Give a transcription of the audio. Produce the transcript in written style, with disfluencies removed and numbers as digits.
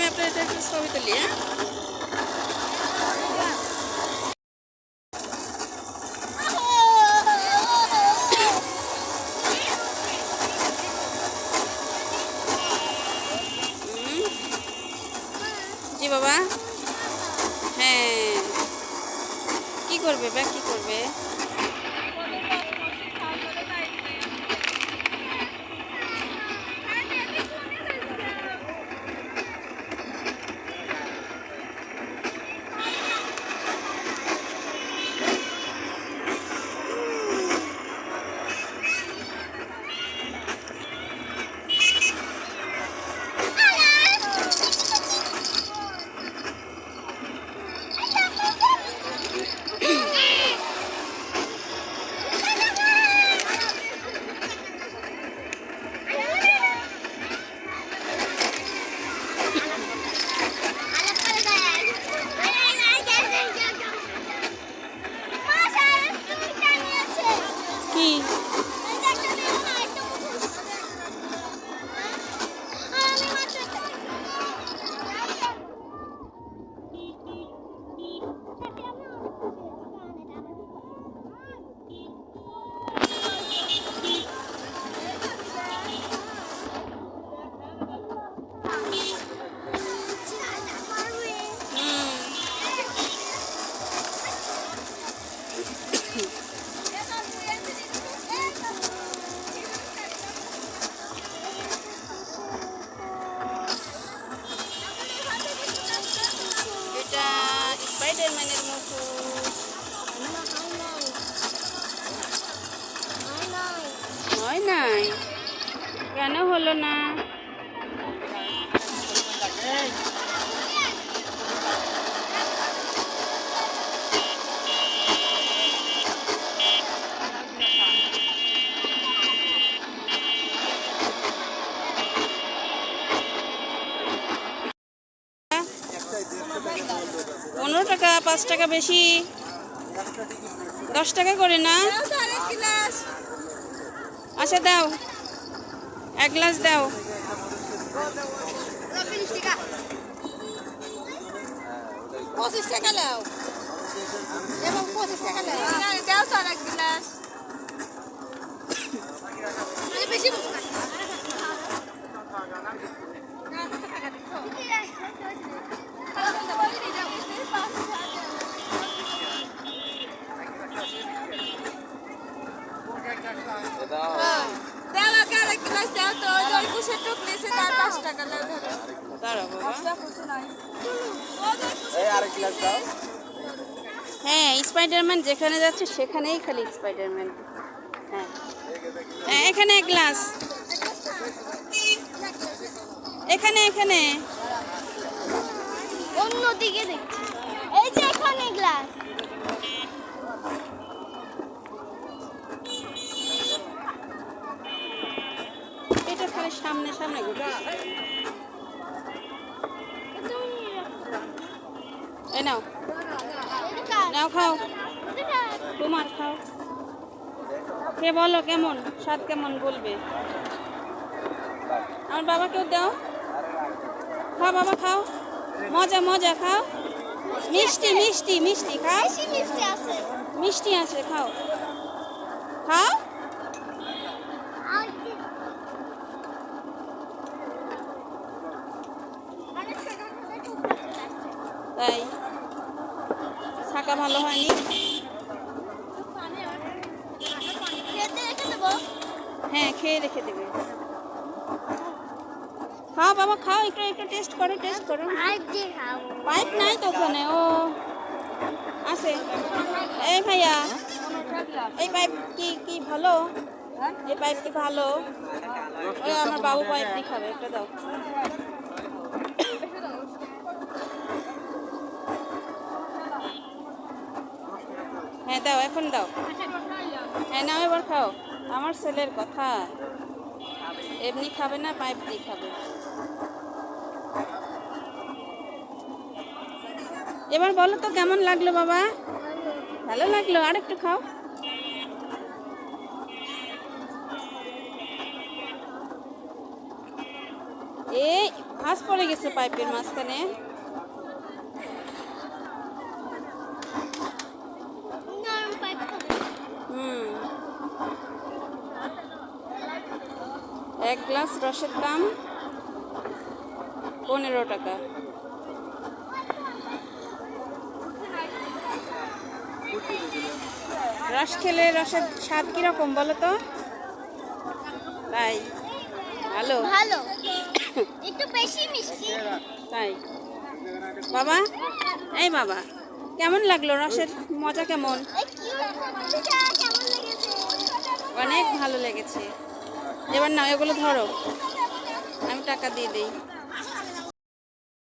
আমি আপনার এটা একটু ছবি তুলি। হ্যাঁ, জি বাবা। হ্যাঁ, কি করবে ব্যাগ, কি করবে? কি এটা স্পাইডারম্যানের মতো। হয় নাই, কেন হলো না? 15 টাকা, 5 টাকা বেশি, 10 টাকা করে না? আচ্ছা দাও, 1 গ্লাস দাও। 25 টাকা নাও এবং 25 টাকা নাও দাও তো আর 1 গ্লাস বেশি বসো না। হ্যাঁ, স্পাইডারম্যান যেখানে যাচ্ছে সেখানেই খালি স্পাইডারম্যান। হ্যাঁ, এখানে 1 গ্লাস, এখানে এখানে অন্যদিকে দেখছি, এই যে এখানে গ্লাস। এটা খালি সামনে সামনে ঘুরতেছে। এই নাও, নাও খাও, তোমার খাও, খেয়ে বলো কেমন স্বাদ, কেমন বলবে। আমার বাবাকেও দাও, খাও বাবা খাও, মজা মজা খাও, মিষ্টি মিষ্টি মিষ্টি খাও, মিষ্টি আছে খাও, খাও। তাই থাকা ভালো হয়নি। হ্যাঁ, খেয়ে রেখে দেবে। খাও বাবা খাও, একটু একটু টেস্ট করো, টেস্ট করো। পাইপ নাই তো ওখানে, ও আছে। এই ভাইয়া, এই পাইপ কি কি ভালো? এই পাইপ কি ভালো? ওই আমার বাবু পাইপ দিয়ে খাবে, একটা দাও। হ্যাঁ দাও, এখন দাও। হ্যাঁ নাও, এবার খাও। আমার ছেলের কথা, এমনি খাবে না, পাইপ দিয়ে খাবে। এবার বলো তো কেমন লাগলো বাবা? ভালো লাগলো, আর একটু খাও। এই ভাঁজ পড়ে গেছে পাইপের মাঝখানে। হুম, 1 গ্লাস রসের দাম 15 টাকা। রস খেলে রসের স্বাদ কিরকম বলো তো? তাই ভালো? ভালো, একটু বেশি মিষ্টি। তাই বাবা, এই বাবা, কেমন লাগলো রসের মজা কেমন? কেমন লেগেছে? অনেক ভালো লেগেছে। এবার নাও, এগুলো ধরো, আমি টাকা দিয়ে দিই।